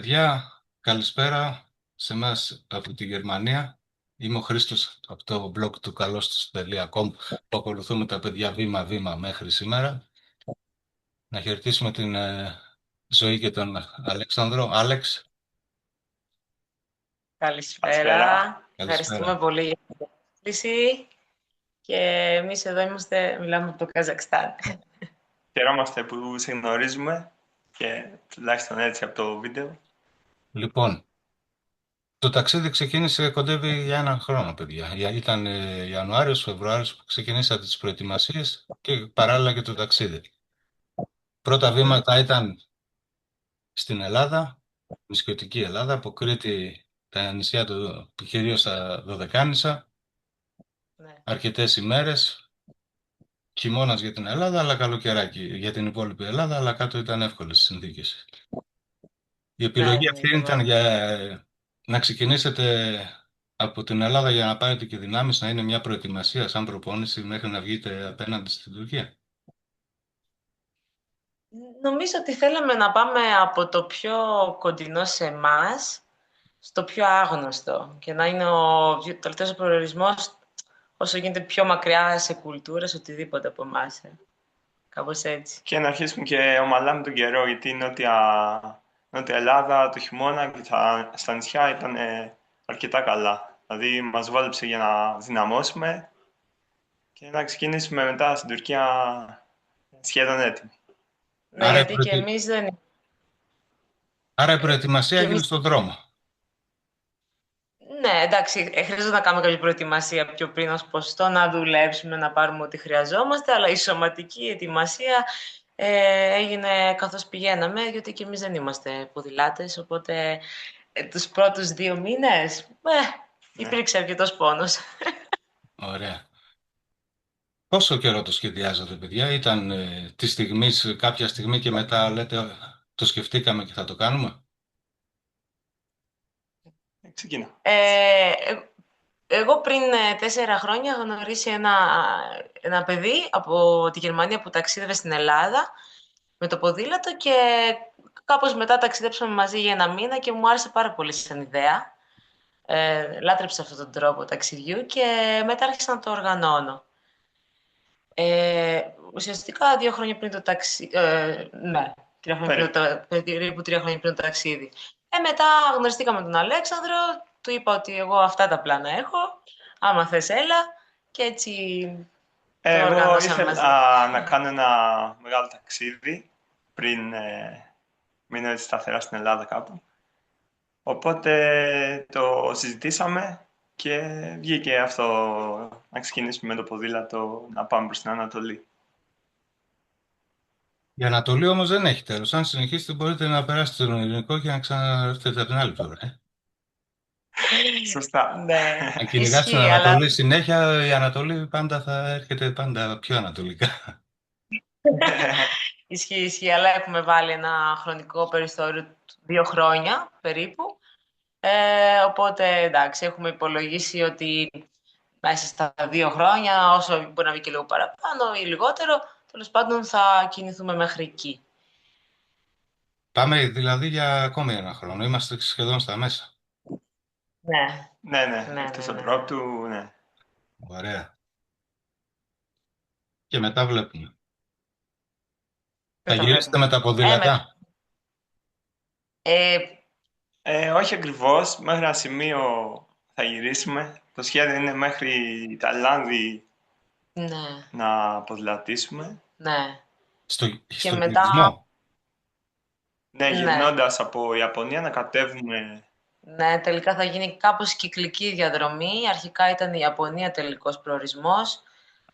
Παιδιά, καλησπέρα σε εμάς από τη Γερμανία. Είμαι ο Χρήστος από το blog του καλώστος.com που ακολουθούμε τα παιδιά βήμα-βήμα μέχρι σήμερα. Να χαιρετήσουμε την Ζωή και τον Αλέξανδρο. Άλεξ, Καλησπέρα. Καλησπέρα. Ευχαριστούμε καλησπέρα. πολύ για την πρόσκληση. Και εμείς εδώ μιλάμε από το Καζακστάν. Χαιρόμαστε που σε γνωρίζουμε και τουλάχιστον έτσι από το βίντεο. Λοιπόν, το ταξίδι ξεκίνησε, κοντεύει για έναν χρόνο, παιδιά. Ήταν Ιανουάριος, Φεβρουάριος που ξεκινήσατε τις προετοιμασίες και παράλληλα και το ταξίδι. Πρώτα βήματα ήταν στην Ελλάδα, νησιωτική Ελλάδα, από Κρήτη τα νησιά του, κυρίως τα Δωδεκάνησα, Ναι. αρκετές ημέρες, χειμώνας για την Ελλάδα, αλλά καλοκαιράκι για την υπόλοιπη Ελλάδα, αλλά κάτω ήταν εύκολες οι συνθήκες. Η Ναι, επιλογή ναι, αυτή ήταν ακριβώς. για να ξεκινήσετε από την Ελλάδα για να πάρετε και δυνάμεις, να είναι μια προετοιμασία σαν προπόνηση μέχρι να βγείτε απέναντι στην Τουρκία. Νομίζω ότι θέλαμε να πάμε από το πιο κοντινό σε εμάς στο πιο άγνωστο και να είναι ο τελευταίος προορισμός όσο γίνεται πιο μακριά σε κουλτούρες, οτιδήποτε από εμάς. Κάπως έτσι. Και να αρχίσουμε και ομαλά με τον καιρό, γιατί η Νότια Ελλάδα το χειμώνα και στα νησιά ήταν αρκετά καλά. Δηλαδή μας βόλεψε για να δυναμώσουμε και να ξεκινήσουμε μετά στην Τουρκία σχεδόν έτοιμοι. Ναι, Άρα η, γιατί και προετοι- εμείς δεν... Άρα η προετοιμασία Και έγινε εμείς στον δρόμο. Ναι, εντάξει, χρειάζεται να κάνουμε κάποια προετοιμασία πιο πριν ως ποστό, να δουλέψουμε, να πάρουμε ό,τι χρειαζόμαστε, αλλά η σωματική ετοιμασία έγινε καθώς πηγαίναμε, γιατί και εμείς δεν είμαστε ποδηλάτες, οπότε τους πρώτους 2 μήνες Ναι. υπήρξε αρκετός πόνος. Ωραία. Πόσο καιρό το σχεδιάζατε, παιδιά? Ήταν κάποια στιγμή και μετά λέτε το σκεφτήκαμε και θα το κάνουμε. Ξεκινά. Ε, Εγώ πριν 4 χρόνια γνωρίσει ένα παιδί από τη Γερμανία που ταξίδευε στην Ελλάδα με το ποδήλατο και κάπως μετά ταξιδέψαμε μαζί για 1 μήνα και μου άρεσε πάρα πολύ σαν ιδέα. Λάτρεψα αυτόν τον τρόπο ταξιδιού και μετά άρχισα να το οργανώνω. Ε, Ουσιαστικά 2 χρόνια πριν το ταξίδι, ναι, 3 χρόνια πριν Περίπου. περίπου 3 χρόνια πριν το ταξίδι. Μετά γνωριστήκαμε με τον Αλέξανδρο, του είπα ότι εγώ αυτά τα πλάνα έχω, άμα θες έλα και έτσι το Εγώ οργανώσαμε μαζί. ήθελα να κάνω ένα μεγάλο ταξίδι πριν μείνω έτσι σταθερά στην Ελλάδα κάπου. Οπότε το συζητήσαμε και βγήκε αυτό να ξεκινήσουμε με το ποδήλατο να πάμε προς την Ανατολή. Η Ανατολή όμως δεν έχει τέλος. Αν συνεχίσετε μπορείτε να περάσετε τον Ειρηνικό και να ξαναρθείτε από την άλλη πλευρά. Σωστά. Ναι, Αν κυνηγάς την ισχύει, αλλά Ανατολή συνέχεια, η Ανατολή πάντα θα έρχεται πάντα πιο ανατολικά. ισχύει, αλλά έχουμε βάλει ένα χρονικό περιθώριο 2 χρόνια περίπου. Οπότε εντάξει, έχουμε υπολογίσει ότι μέσα στα 2 χρόνια, όσο μπορεί να βγει και λίγο παραπάνω ή λιγότερο, τέλος πάντων θα κινηθούμε μέχρι εκεί. Πάμε δηλαδή για ακόμη ένα χρόνο. Είμαστε σχεδόν στα μέσα. Ναι, Ναι, ναι, ναι, εκτός ναι, από ναι, ναι. πρόπτου, ναι. Ωραία. Και μετά βλέπουμε. Θα Δεν τα γυρίσετε βλέπουμε. με τα Με, ποδήλατα. ε, Όχι ακριβώς, μέχρι ένα σημείο θα γυρίσουμε. Το σχέδιο είναι μέχρι Ταϊλάνδη ναι, να ποδηλατήσουμε. ναι. Και Στον μετά, κινησμό. Ναι, ναι, γυρνώντας από Ιαπωνία να κατέβουμε. ναι, τελικά θα γίνει κάπως κυκλική διαδρομή. Αρχικά ήταν η Ιαπωνία τελικός προορισμός,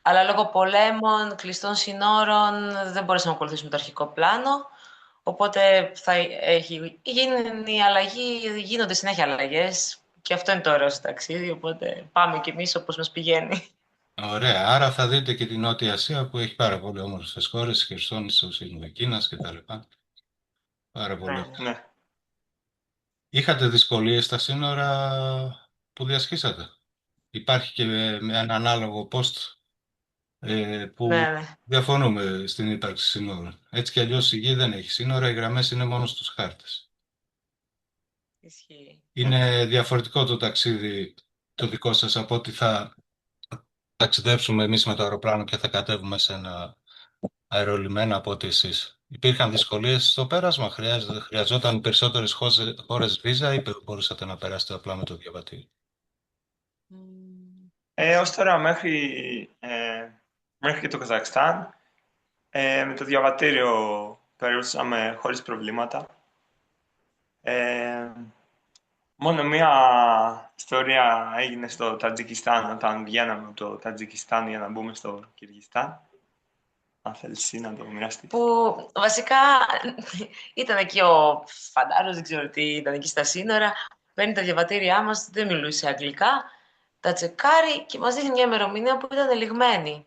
αλλά λόγω πολέμων, κλειστών συνόρων, δεν μπορέσαμε να ακολουθήσουμε το αρχικό πλάνο. Οπότε θα έχει γίνει η αλλαγή, γίνονται συνέχεια αλλαγές και αυτό είναι το ωραίο στο ταξίδι, οπότε πάμε κι εμείς όπως μας πηγαίνει. Ωραία. Άρα θα δείτε και την Νότια Ασία που έχει πάρα πολύ όμορφες χώρες, Χερσόνησος, Ινδοκίνας κτλ. Πάρα Ναι, πολύ. ναι. Ναι. Είχατε δυσκολίες στα σύνορα που διασχίσατε? Υπάρχει και με ένα ανάλογο post που Ναι, ναι. διαφωνούμε στην ύπαρξη σύνορων. Έτσι κι αλλιώς η γη δεν έχει σύνορα, οι γραμμές είναι μόνο στους χάρτες. Ισχύει. Είναι διαφορετικό το ταξίδι το δικό σας από ότι θα ταξιδέψουμε εμείς με το αεροπλάνο και θα κατέβουμε σε ένα αερολιμένα από ότι εσείς. Υπήρχαν δυσκολίες στο πέρασμα, χρειαζόταν περισσότερες χώρες βίζα ή μπορούσατε να περάσετε απλά με το διαβατήριο? Μμμ. Ως τώρα μέχρι και το Καζακστάν, με το διαβατήριο περούσαμε χωρίς προβλήματα. Ε, Μόνο μία ιστορία έγινε στο Τατζικιστάν, όταν βγαίναμε από το Τατζικιστάν για να μπούμε στο Κυργιστάν. Αν θέλεις εσύ να το μοιραστείς. Που βασικά ήταν εκεί ο φαντάρος, δεν ξέρω τι, ήταν εκεί στα σύνορα, παίρνει τα διαβατήριά μας, δεν μιλούσε αγγλικά, τα τσεκάρει και μας δείχνει μια ημερομηνία που ήταν λιγμένη.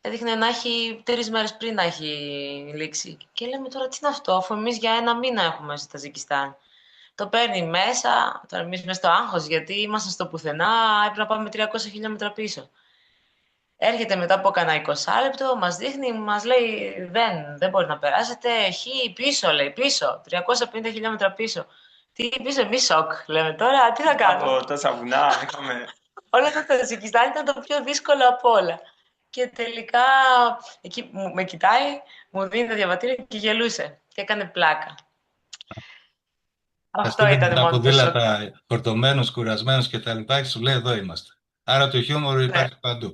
Έδειχνε να έχει 3 μέρες πριν να έχει λήξει. Και λέμε τώρα τι είναι αυτό, αφού εμείς για 1 μήνα έχουμε στο Ταζικιστάν. Το παίρνει μέσα, τώρα εμείς μέσα στο άγχος, γιατί ήμασταν στο πουθενά, έπρεπε να πάμε 300 χιλιόμετρα πίσω. Έρχεται μετά από κανένα 20 λεπτό, μας δείχνει, μας λέει δεν μπορεί να περάσετε, πίσω, λέει, πίσω, 350 χιλιόμετρα πίσω. Τι πίσω, εμείς σοκ, λέμε τώρα, τι θα κάνουμε. Από τόσα βουνά είχαμε... Όλα τα Τατζικιστάν ήταν το πιο δύσκολο από όλα. Και τελικά εκεί με κοιτάει, μου δίνει το διαβατήριο και γελούσε. Και έκανε πλάκα. Θα Αυτό στείλει με ήταν τα μόνο το σοκ. ποδήλατα φορτωμένους, κουρασμένους και τα λοιπά και σου λέει εδώ είμαστε. Άρα το χιούμορ Ναι, υπάρχει παντού.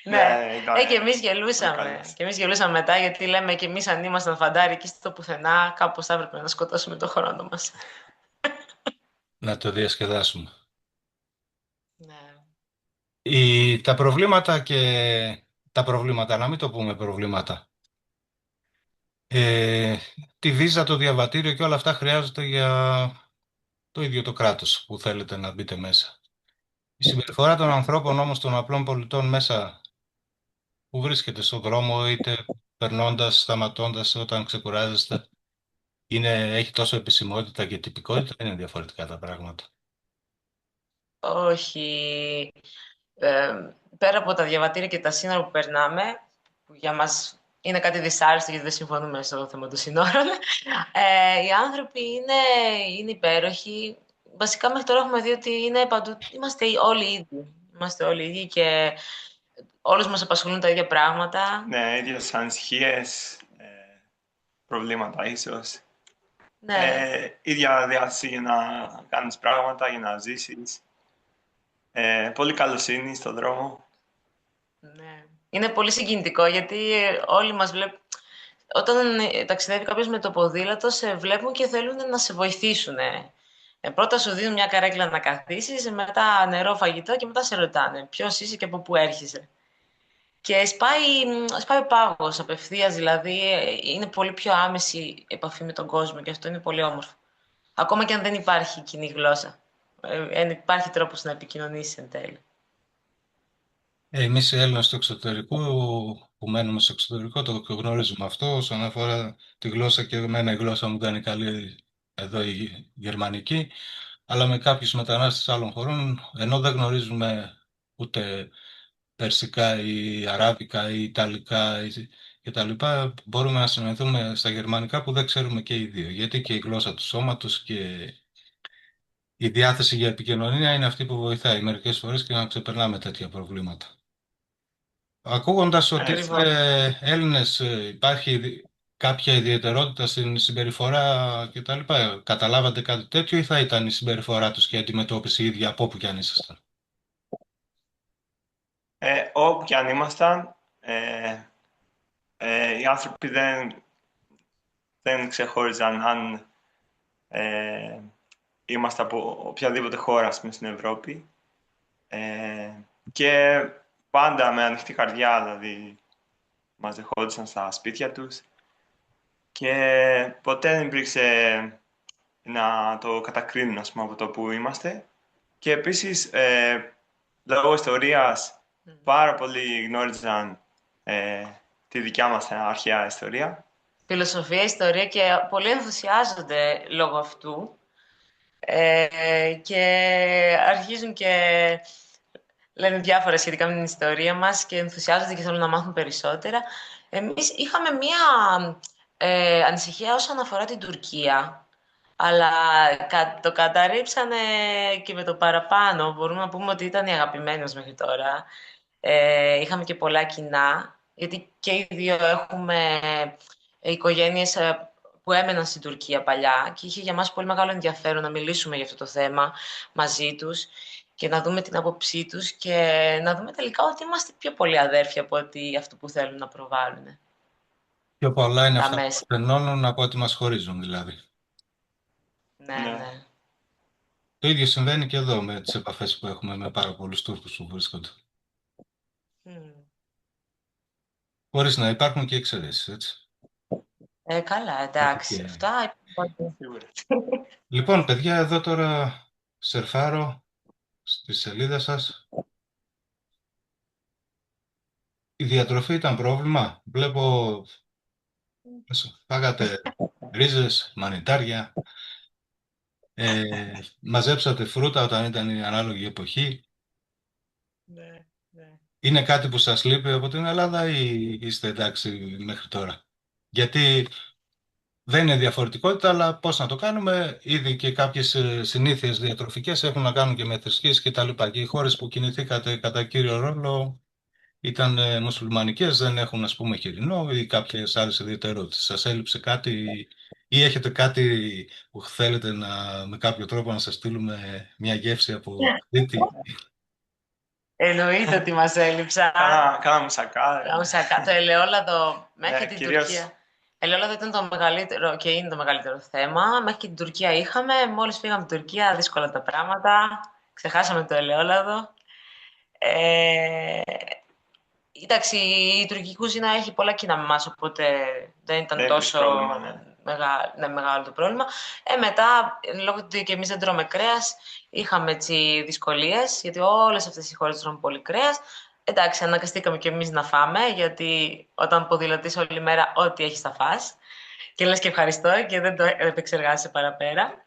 ναι. Ναι, ήταν Και εμείς πολύ γελούσαμε. καλές. Και εμείς γελούσαμε μετά, γιατί λέμε και εμείς αν ήμασταν φαντάροι εκεί στο πουθενά, κάπως θα έπρεπε να σκοτώσουμε το χρόνο μας. Να το διασκεδάσουμε. Ναι. Τα προβλήματα τα προβλήματα, να μην το πούμε προβλήματα. Ε, Τη βίζα, το διαβατήριο και όλα αυτά χρειάζονται για το ίδιο το κράτος που θέλετε να μπείτε μέσα. Η συμπεριφορά των ανθρώπων όμως, των απλών πολιτών μέσα που βρίσκεται στον δρόμο, είτε περνώντας, σταματώντας όταν ξεκουράζεστε, έχει τόσο επισημότητα και τυπικότητα, είναι διαφορετικά τα πράγματα. Όχι. Ε, Πέρα από τα διαβατήρια και τα σύνορα που περνάμε, που για μας είναι κάτι δυσάρεστο γιατί δεν συμφωνούμε στο θέμα των σύνορων, οι άνθρωποι είναι υπέροχοι. Βασικά μέχρι τώρα έχουμε δει ότι είναι παντού, είμαστε όλοι ίδιοι. Είμαστε όλοι ίδιοι και όλους μας απασχολούν τα ίδια πράγματα. Ναι, ίδιες ανησυχίες, προβλήματα ίσως. Ναι, Ίδια διάθεση για να κάνεις πράγματα, για να ζήσεις. Πολύ καλοσύνη στον δρόμο. ναι. Είναι πολύ συγκινητικό γιατί όλοι μας βλέπουν. Όταν ταξιδεύει κάποιος με το ποδήλατο, σε βλέπουν και θέλουν να σε βοηθήσουν. Πρώτα σου δίνουν μια καρέκλα να καθίσεις, μετά νερό, φαγητό και μετά σε ρωτάνε ποιος είσαι και από πού έρχεσαι. Και σπάει ο πάγος απευθείας, δηλαδή είναι πολύ πιο άμεση η επαφή με τον κόσμο και αυτό είναι πολύ όμορφο. Ακόμα και αν δεν υπάρχει κοινή γλώσσα. Υπάρχει τρόπος να επικοινωνήσεις εν τέλει. Εμείς οι Έλληνες του εξωτερικού, που μένουμε στο εξωτερικό, το γνωρίζουμε αυτό. Όσον αφορά τη γλώσσα, και εμένα η γλώσσα μου ήταν καλή εδώ η γερμανική, αλλά με κάποιους μετανάστες άλλων χωρών, ενώ δεν γνωρίζουμε ούτε περσικά ή αράβικα ή ιταλικά και τα λοιπά, μπορούμε να συνεννοηθούμε στα γερμανικά που δεν ξέρουμε και οι δύο. Γιατί και η γλώσσα του σώματος και η διάθεση για επικοινωνία είναι αυτή που βοηθάει μερικές φορές και να ξεπερνάμε τέτοια προβλήματα. Ακούγοντας ότι είστε Ακριβώς. Έλληνες, υπάρχει κάποια ιδιαιτερότητα στην συμπεριφορά κτλ. Καταλάβατε κάτι τέτοιο ή θα ήταν η συμπεριφορά τους και η αντιμετώπιση ίδια από όπου κι αν ήσασταν? Όπου και αν ήμασταν, οι άνθρωποι δεν ξεχώριζαν αν είμαστε από οποιαδήποτε χώρα στην Ευρώπη. Και πάντα με ανοιχτή καρδιά, δηλαδή μας δεχόντουσαν στα σπίτια τους και ποτέ δεν υπήρξε να το κατακρίνουν, ας πούμε, από το που είμαστε. Και επίσης, λόγω ιστορίας, πάρα πολλοί γνώριζαν τη δικιά μας αρχαία ιστορία. Φιλοσοφία, ιστορία και πολλοί ενθουσιάζονται λόγω αυτού και αρχίζουν και λένε διάφορα σχετικά με την ιστορία μας και ενθουσιάζονται και θέλουν να μάθουν περισσότερα. Εμείς είχαμε μία ανησυχία όσον αφορά την Τουρκία, Αλλά το καταρρίψανε και με το παραπάνω. Μπορούμε να πούμε ότι ήταν η αγαπημένη μας μέχρι τώρα. Είχαμε και πολλά κοινά, γιατί και οι δύο έχουμε οικογένειες που έμεναν στην Τουρκία παλιά και είχε για μας πολύ μεγάλο ενδιαφέρον να μιλήσουμε για αυτό το θέμα μαζί τους και να δούμε την άποψή τους και να δούμε τελικά ότι είμαστε πιο πολλοί αδέρφια από ότι αυτό που θέλουν να προβάλλουν Πιο πολλά είναι τα αυτά που μέσα. μας ενώνουν από ότι μας χωρίζουν δηλαδή. Ναι, Ναι. ναι. Το ίδιο συμβαίνει και εδώ με τις επαφές που έχουμε με πάρα πολλούς Τούρκους που βρίσκονται. Μμ. Χωρίς να υπάρχουν και εξαιρέσεις, έτσι. Καλά, εντάξει. Και- Αυτά. Σίγουρα. Λοιπόν, παιδιά, εδώ τώρα σερφάρω στη σελίδα σας. Η διατροφή ήταν πρόβλημα. Βλέπω, φάγατε ρίζες, μανιτάρια, μαζέψατε φρούτα όταν ήταν η ανάλογη εποχή. Ναι, ναι. Είναι κάτι που σας λείπει από την Ελλάδα ή είστε εντάξει μέχρι τώρα? Γιατί δεν είναι διαφορετικότητα, αλλά πώς να το κάνουμε, ήδη και κάποιες συνήθειες διατροφικές έχουν να κάνουν και με θρησκείες και τα λοιπά. Και οι χώρες που κινηθήκατε κατά κύριο ρόλο ήταν μουσουλμανικές, δεν έχουν ας πούμε χοιρινό ή κάποιες άλλες ιδιαιτερότητες. Σας έλειψε κάτι ή έχετε κάτι που θέλετε με κάποιο τρόπο να σας στείλουμε μια γεύση από Κρήτη? Εννοείται ότι μας έλειψαν. Κάνα μουσακά. Το ελαιόλαδο μέχρι Ναι, την κυρίως. Τουρκία. Ελαιόλαδο ήταν το μεγαλύτερο και είναι το μεγαλύτερο θέμα. Μέχρι και την Τουρκία είχαμε. Μόλις φύγαμε την Τουρκία, δύσκολα τα πράγματα. Ξεχάσαμε το ελαιόλαδο. Ε, εντάξει, η τουρκική κουζίνα έχει πολλά κοινά με εμάς, οπότε δεν ήταν Δεν υπήρχε τόσο πρόβλημα, ναι. μεγάλο το πρόβλημα. Μετά, λόγω του ότι και εμείς δεν τρώμε κρέας, είχαμε έτσι δυσκολίες, γιατί όλες αυτές οι χώρες τρώνε πολύ κρέας. Εντάξει, αναγκαστήκαμε και εμείς να φάμε, γιατί όταν ποδηλατείς όλη μέρα, ό,τι έχεις θα φας. Και λες και ευχαριστώ και δεν το επεξεργάζεσαι παραπέρα.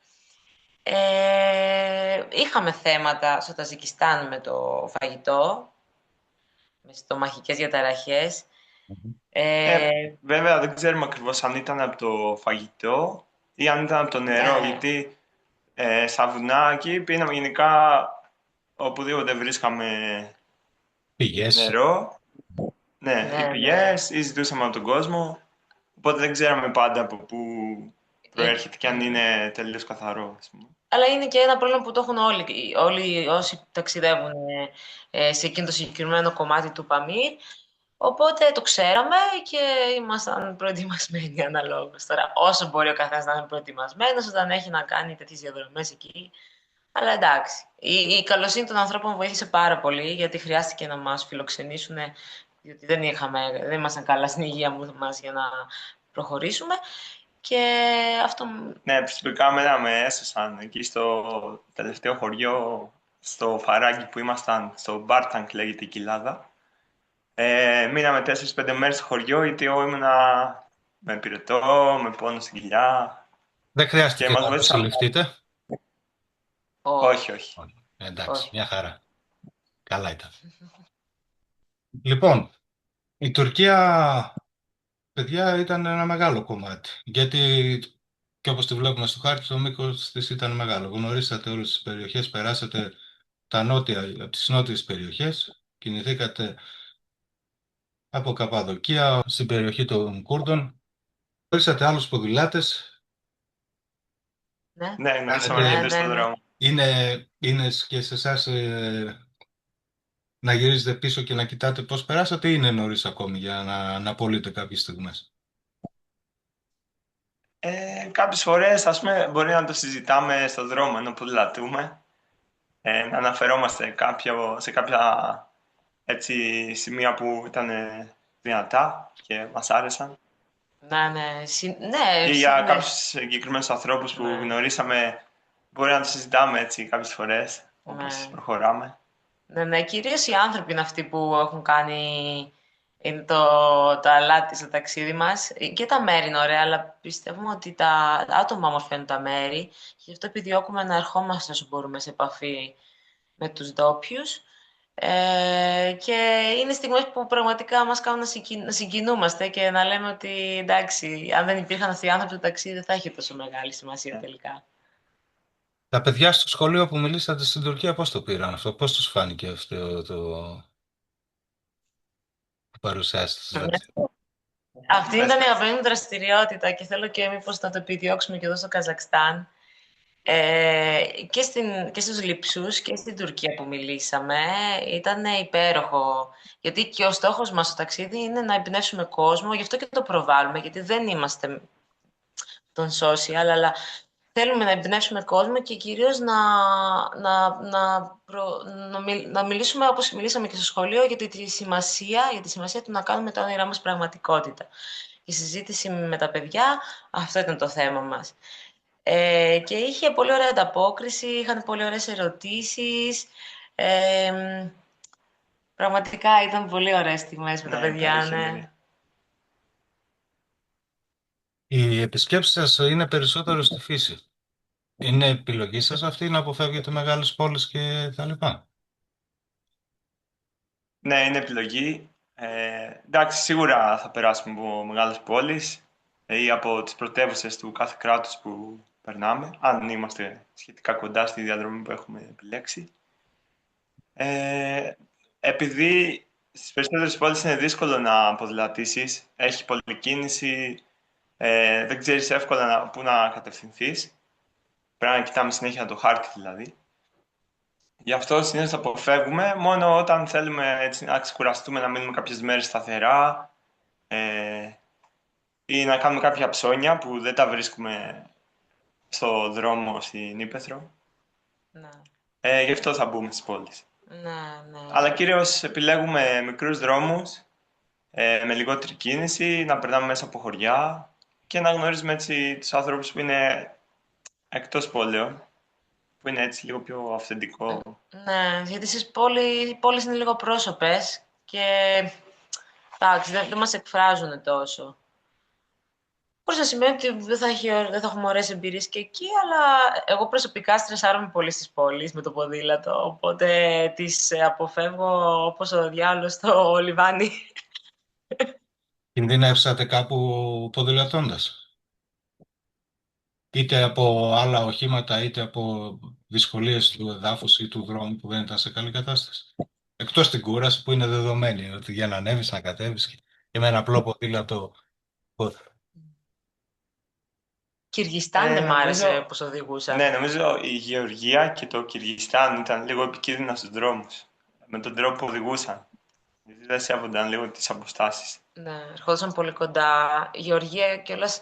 Είχαμε θέματα στο Ταζικιστάν με το φαγητό, με στομαχικές διαταραχές. Βέβαια δεν ξέρουμε ακριβώς αν ήταν από το φαγητό ή αν ήταν από το νερό, Ναι. γιατί στα βουνά εκεί πίναμε γενικά οπουδήποτε βρίσκαμε Πηγές. νερό. Ναι, Ναι, οι ναι. πηγές ή ζητούσαμε από τον κόσμο, οπότε δεν ξέραμε πάντα από πού προέρχεται και αν είναι τελείως καθαρό, ας πούμε. Αλλά είναι και ένα πρόβλημα που το έχουν όλοι. Όλοι όσοι ταξιδεύουν σε εκείνο το συγκεκριμένο κομμάτι του Παμίρ. Οπότε το ξέραμε και ήμασταν προετοιμασμένοι αναλόγως. Τώρα, όσο μπορεί ο καθένας να είναι προετοιμασμένος όταν έχει να κάνει τέτοιες διαδρομές εκεί. Αλλά εντάξει, η καλοσύνη των ανθρώπων βοήθησε πάρα πολύ, γιατί χρειάστηκε να μας φιλοξενήσουν, διότι δεν ήμασταν καλά στην υγεία μας για να προχωρήσουμε. Και αυτό. Ναι, προσωπικά μένα με έσωσαν εκεί στο τελευταίο χωριό, στο Φαράγγι που ήμασταν, στο Μπάρτανκ λέγεται η κοιλάδα. Μείναμε 4-5 μέρες στο χωριό, γιατί εγώ ήμουνα με πυρετό, με πόνο στην κοιλιά Δεν και χρειάστηκε μας να βοήθησαν. νοσηλευτείτε? Όχι, όχι. Εντάξει, Όχι. μια χαρά. Καλά ήταν. Λοιπόν, η Τουρκία, παιδιά, ήταν ένα μεγάλο κομμάτι. Γιατί και όπως τη βλέπουμε στο χάρτη, το μήκος της ήταν μεγάλο. Γνωρίσατε όλες τις περιοχές, περάσατε από τις νότιες περιοχές, κινηθήκατε από Καπαδοκία στην περιοχή των Κούρδων. Γνωρίσατε άλλους ποδηλάτες. Ναι, Ναι, γνωρίσαμε Κάνετε- αρκετούς στον δρόμο. είναι και σε εσάς να γυρίζετε πίσω και να κοιτάτε πώς περάσατε ή είναι νωρίς ακόμη για να απολύτε κάποιες στιγμές? Κάποιες φορές, ας πούμε, μπορεί να το συζητάμε στον δρόμο ενώ ποδηλατούμε. Να αναφερόμαστε σε κάποια έτσι, σημεία που ήταν δυνατά και μας άρεσαν. ναι, ναι, Ή για ναι. κάποιους συγκεκριμένους ανθρώπους που Ναι. γνωρίσαμε, μπορεί να το συζητάμε έτσι κάποιες φορές, όπως Ναι. προχωράμε. Ναι, κυρίως οι άνθρωποι είναι αυτοί που έχουν κάνει είναι το αλάτι στο ταξίδι μας. Και τα μέρη είναι ωραία, αλλά πιστεύουμε ότι τα άτομα ομορφαίνουν τα μέρη και γι' αυτό επιδιώκουμε να ερχόμαστε όσο μπορούμε σε επαφή με τους ντόπιους. Και είναι στιγμές που πραγματικά μας κάνουν να συγκινούμαστε και να λέμε ότι εντάξει, αν δεν υπήρχαν αυτοί οι άνθρωποι, το ταξίδι δεν θα έχει τόσο μεγάλη σημασία τελικά. Τα παιδιά στο σχολείο που μιλήσατε στην Τουρκία, πώς το πήραν αυτό, πώς τους φάνηκε αυτό το που παρουσιάσετε στο ταξίδι? Αυτή Πες ήταν η τα. αγαπημένη μου δραστηριότητα και θέλω και μήπως να το επιδιώξουμε και εδώ στο Καζακστάν. Και στους Λειψούς και στην Τουρκία που μιλήσαμε ήταν υπέροχο. Γιατί και ο στόχος μας στο ταξίδι είναι να εμπνεύσουμε κόσμο, γι' αυτό και το προβάλλουμε, γιατί δεν είμαστε των social, αλλά θέλουμε να εμπνεύσουμε κόσμο και κυρίως να μιλήσουμε όπως μιλήσαμε και στο σχολείο για τη σημασία του να κάνουμε τα όνειρά μας πραγματικότητα. Η συζήτηση με τα παιδιά, αυτό ήταν το θέμα μας. Και είχε πολύ ωραία ανταπόκριση, είχαν πολύ ωραίες ερωτήσεις. Ε, Πραγματικά ήταν πολύ ωραίες στιγμές με τα Ναι, παιδιά, υπέροχη ναι. εμπειρία. Οι επισκέψεις σας είναι περισσότερο στη φύση. Είναι επιλογή σας αυτή να αποφεύγετε μεγάλες πόλεις και τα λοιπά? Ναι, είναι επιλογή. Εντάξει, σίγουρα θα περάσουμε από μεγάλες πόλεις ή από τις πρωτεύουσες του κάθε κράτους που περνάμε, αν είμαστε σχετικά κοντά στη διαδρομή που έχουμε επιλέξει. Ε, Επειδή στις περισσότερες πόλεις είναι δύσκολο να ποδηλατήσεις, έχει πολλή κίνηση, δεν ξέρεις εύκολα πού να κατευθυνθείς. Πρέπει να κοιτάμε συνέχεια το χάρτη δηλαδή. Γι' αυτό συνήθως αποφεύγουμε μόνο όταν θέλουμε έτσι, να ξεκουραστούμε, να μείνουμε κάποιες μέρες σταθερά ή να κάνουμε κάποια ψώνια που δεν τα βρίσκουμε στο δρόμο στην Ήπεθρο. Ναι, Γι' αυτό θα μπούμε στις πόλεις. ναι, ναι. Αλλά κυρίως επιλέγουμε μικρούς δρόμους με λιγότερη κίνηση, να περνάμε μέσα από χωριά και να γνωρίζουμε έτσι τους άνθρωπους που είναι εκτός πόλεων, που είναι έτσι λίγο πιο αυθεντικό. Ναι, γιατί οι πόλεις είναι λίγο πρόσωπες και εντάξει, δεν μας εκφράζουν τόσο. Χωρίς να σημαίνει ότι δεν θα έχουμε ωραίες εμπειρίες και εκεί, αλλά εγώ προσωπικά στρεσάρομαι πολύ στις πόλεις με το ποδήλατο, οπότε τις αποφεύγω όπως ο διάολος στο λιβάνι. Κινδυνεύσατε κάπου ποδηλατώντας? Είτε από άλλα οχήματα, είτε από δυσκολίες του εδάφους ή του δρόμου που δεν ήταν σε καλή κατάσταση? Εκτός την κούραση που είναι δεδομένη, ότι για να ανέβεις, να κατέβεις και με ένα απλό ποδήλατο. Κυργιστάν δεν μ' άρεσε Νομίζω, πως οδηγούσα. ναι, νομίζω η Γεωργία και το Κυργιστάν ήταν λίγο επικίνδυνα στους δρόμους, με τον τρόπο που οδηγούσαν. Γιατί δεν σέβονταν λίγο τις αποστάσεις. Ναι, ερχόντουσαν πολύ κοντά. Η Γεωργία κιόλας.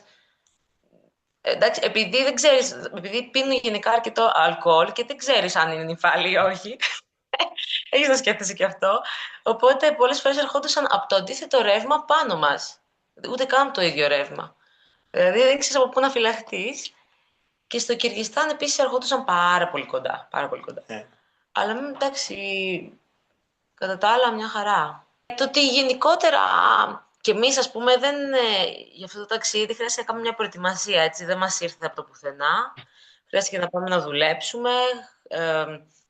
Εντάξει, επειδή δεν ξέρεις, επειδή πίνουν γενικά αρκετό αλκοόλ και δεν ξέρεις αν είναι νυφάλιοι ή όχι. Έχεις να σκέφτεσαι και αυτό. Οπότε πολλές φορές ερχόντουσαν από το αντίθετο ρεύμα πάνω μας. Ούτε καν από το ίδιο ρεύμα. Δηλαδή δεν ξέρεις από πού να φυλαχτείς. Και στο Κυργιστάν επίσης ερχόντουσαν πάρα πολύ κοντά. Πάρα πολύ κοντά. Ναι. Αλλά εντάξει, κατά τα άλλα μια χαρά. Το ότι γενικότερα και εμείς, ας πούμε, για αυτό το ταξίδι χρειάστηκε να κάνουμε μια προετοιμασία, έτσι, δεν μας ήρθε από το πουθενά. Χρειάστηκε να πάμε να δουλέψουμε,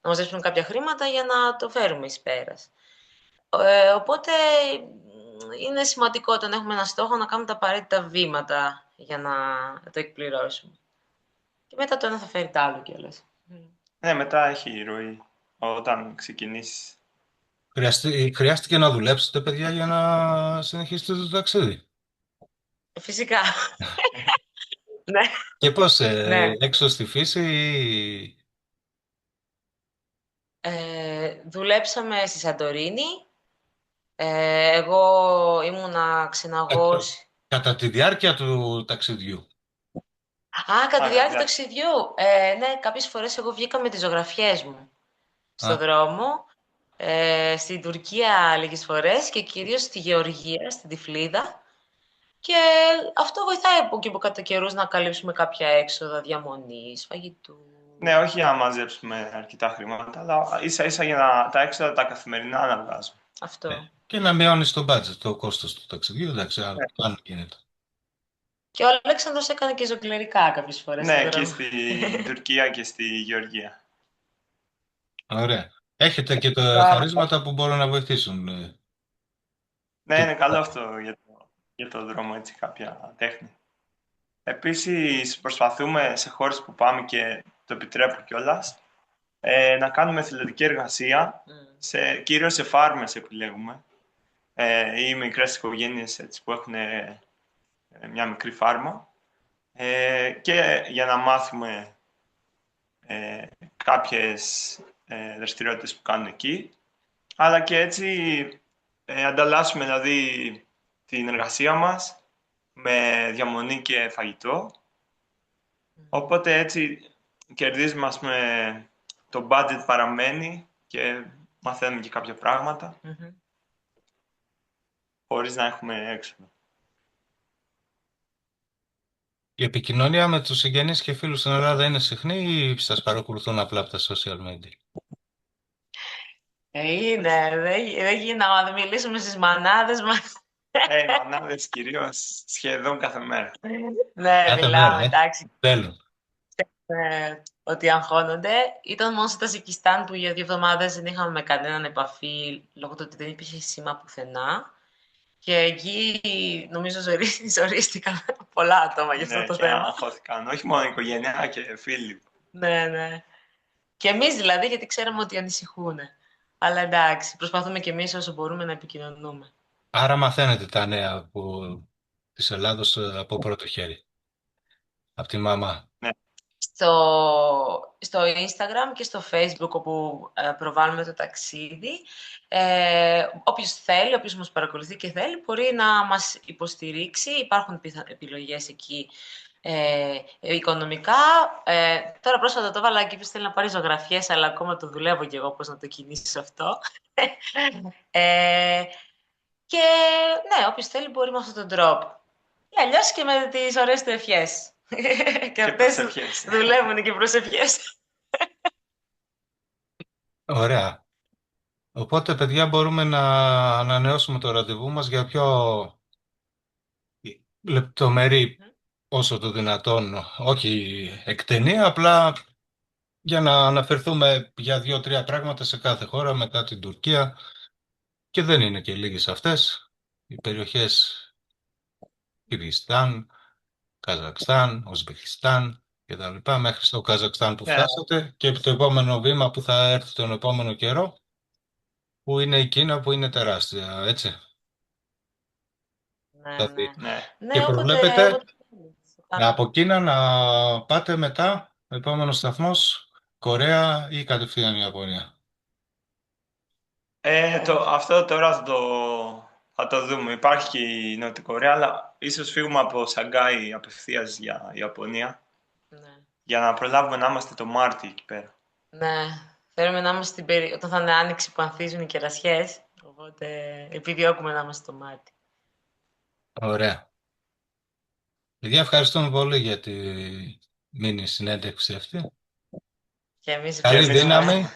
να μαζέψουμε κάποια χρήματα για να το φέρουμε εις πέρας. Οπότε είναι σημαντικό όταν έχουμε ένα στόχο να κάνουμε τα απαραίτητα βήματα για να το εκπληρώσουμε. Και μετά το ένα θα φέρει το άλλο κιόλας. Ναι, μετά έχει ροή όταν ξεκινήσεις. Χρειάστηκε να δουλέψετε, παιδιά, για να συνεχίσετε το ταξίδι? Φυσικά. Ναι, Και πώς, ναι. έξω στη φύση ή... Δουλέψαμε στη Σαντορίνη. Εγώ ήμουνα κα- ξεναγός. κατά τη διάρκεια του ταξιδιού? Κατά τη Άρα, διάρκεια του ταξιδιού. Ναι, κάποιες φορές εγώ βγήκα με τις ζωγραφιές μου στο Α, δρόμο. Στην Τουρκία λίγες φορές και κυρίως στη Γεωργία, στην Τυφλίδα. Και αυτό βοηθάει από εκεί από κατά καιρούς να καλύψουμε κάποια έξοδα διαμονής, φαγητού. ναι, όχι για να μαζέψουμε αρκετά χρήματα, αλλά ίσα ίσα για να τα έξοδα τα καθημερινά να βγάζουμε. ναι. Αυτό. Και να μειώνεις το budget, το κόστος του ταξιδιού, εντάξει, Ναι, αν γίνεται. Και ο Αλέξανδρος έκανε και ζωγκλερικά κάποιες φορές στον ναι, και δρόμο. στην Τουρκία και στη Γεωργία. Ωραία. Έχετε και τα Μπράβο. χαρίσματα που μπορούν να βοηθήσουν. Ναι, Και... είναι καλό αυτό για το δρόμο, έτσι, κάποια τέχνη. Επίσης, προσπαθούμε σε χώρες που πάμε και το επιτρέπω κιόλας, να κάνουμε εθελοντική εργασία, κυρίως σε φάρμες επιλέγουμε, ή μικρές οικογένειες έτσι, που έχουν μια μικρή φάρμα, και για να μάθουμε κάποιες δραστηριότητες που κάνουν εκεί, αλλά και έτσι ανταλλάσσουμε δηλαδή την εργασία μας με διαμονή και φαγητό. Οπότε έτσι κερδίζουμε, ας πούμε, το budget παραμένει και μαθαίνουμε και κάποια πράγματα χωρίς να έχουμε έξοδο. Η επικοινωνία με τους συγγενείς και φίλους στην Ελλάδα είναι συχνή ή σας παρακολουθούν απλά από τα social media? Είναι, δεν γίνεται να δεν μιλήσουμε στις μανάδες μας. Οι μανάδες κυρίως σχεδόν κάθε μέρα. Ναι, Κάθε μέρα, μιλάμε, εντάξει. θέλουν. Ότι αγχώνονται. Ήταν μόνο στο Ταζικιστάν που για 2 εβδομάδες δεν είχαμε με κανέναν επαφή λόγω του ότι δεν υπήρχε σήμα πουθενά. Και εκεί νομίζω ζορίστηκαν πολλά άτομα για αυτό Ναι, το και θέμα. αγχώθηκαν. Όχι μόνο η οικογένεια και φίλοι. Ναι, ναι. Και εμείς δηλαδή, γιατί ξέραμε ότι ανησυχούν. Αλλά εντάξει, προσπαθούμε και εμείς όσο μπορούμε να επικοινωνούμε. Άρα μαθαίνετε τα νέα της Ελλάδος από πρώτο χέρι, από τη μαμά. Ναι. Στο Instagram και στο Facebook όπου προβάλλουμε το ταξίδι. Όποιος θέλει, όποιος μας παρακολουθεί και θέλει, μπορεί να μας υποστηρίξει. Υπάρχουν επιλογές εκεί οικονομικά. Τώρα πρόσφατα το έβαλα και θέλει να πάρει ζωγραφιές, αλλά ακόμα το δουλεύω και εγώ πώς να το κινήσω αυτό. Και ναι, όποιος θέλει μπορεί με αυτόν τον τρόπο. Ή αλλιώς και με τις ωραίες του ευχές. Και αυτές προσευχές. δουλεύουν και προσευχές. Ωραία. Οπότε, παιδιά, μπορούμε να ανανεώσουμε το ραντεβού μας για πιο λεπτομερή όσο το δυνατόν, όχι εκτενή, απλά για να αναφερθούμε για 2-3 πράγματα σε κάθε χώρα μετά την Τουρκία, και δεν είναι και λίγες αυτές. Οι περιοχές Κυριστάν, Καζακστάν, Ουσμπεκιστάν και τα λοιπά, μέχρι στο Καζακστάν που Ναι, φτάσατε και το επόμενο βήμα που θα έρθει τον επόμενο καιρό, που είναι η Κίνα, που είναι τεράστια, έτσι. Ναι, Δηλαδή, ναι. ναι. και Ναι, προβλέπετε όποτε θέλεις. από Κίνα να πάτε μετά, ο επόμενος σταθμός, Κορέα ή κατευθείαν Ιαπωνία. Αυτό τώρα θα το δούμε. Υπάρχει και η Νότια Κορέα, αλλά ίσως φύγουμε από Σαγκάη απευθείας για Ιαπωνία, Ναι. για να προλάβουμε να είμαστε το Μάρτιο εκεί πέρα. Ναι. Θέλουμε να είμαστε όταν θα είναι άνοιξη που ανθίζουν οι κερασιές. Οπότε επιδιώκουμε να είμαστε το Μάρτιο. Ωραία. Παιδιά, ευχαριστούμε πολύ για τη μίνι συνέντευξη αυτή. Και εμείς Καλή ευχαριστούμε. δύναμη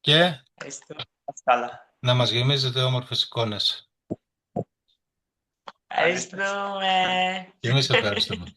και Ευχαριστούμε. Καλά. να μας γεμίζετε όμορφες εικόνες. Ευχαριστούμε. Και εμείς ευχαριστούμε.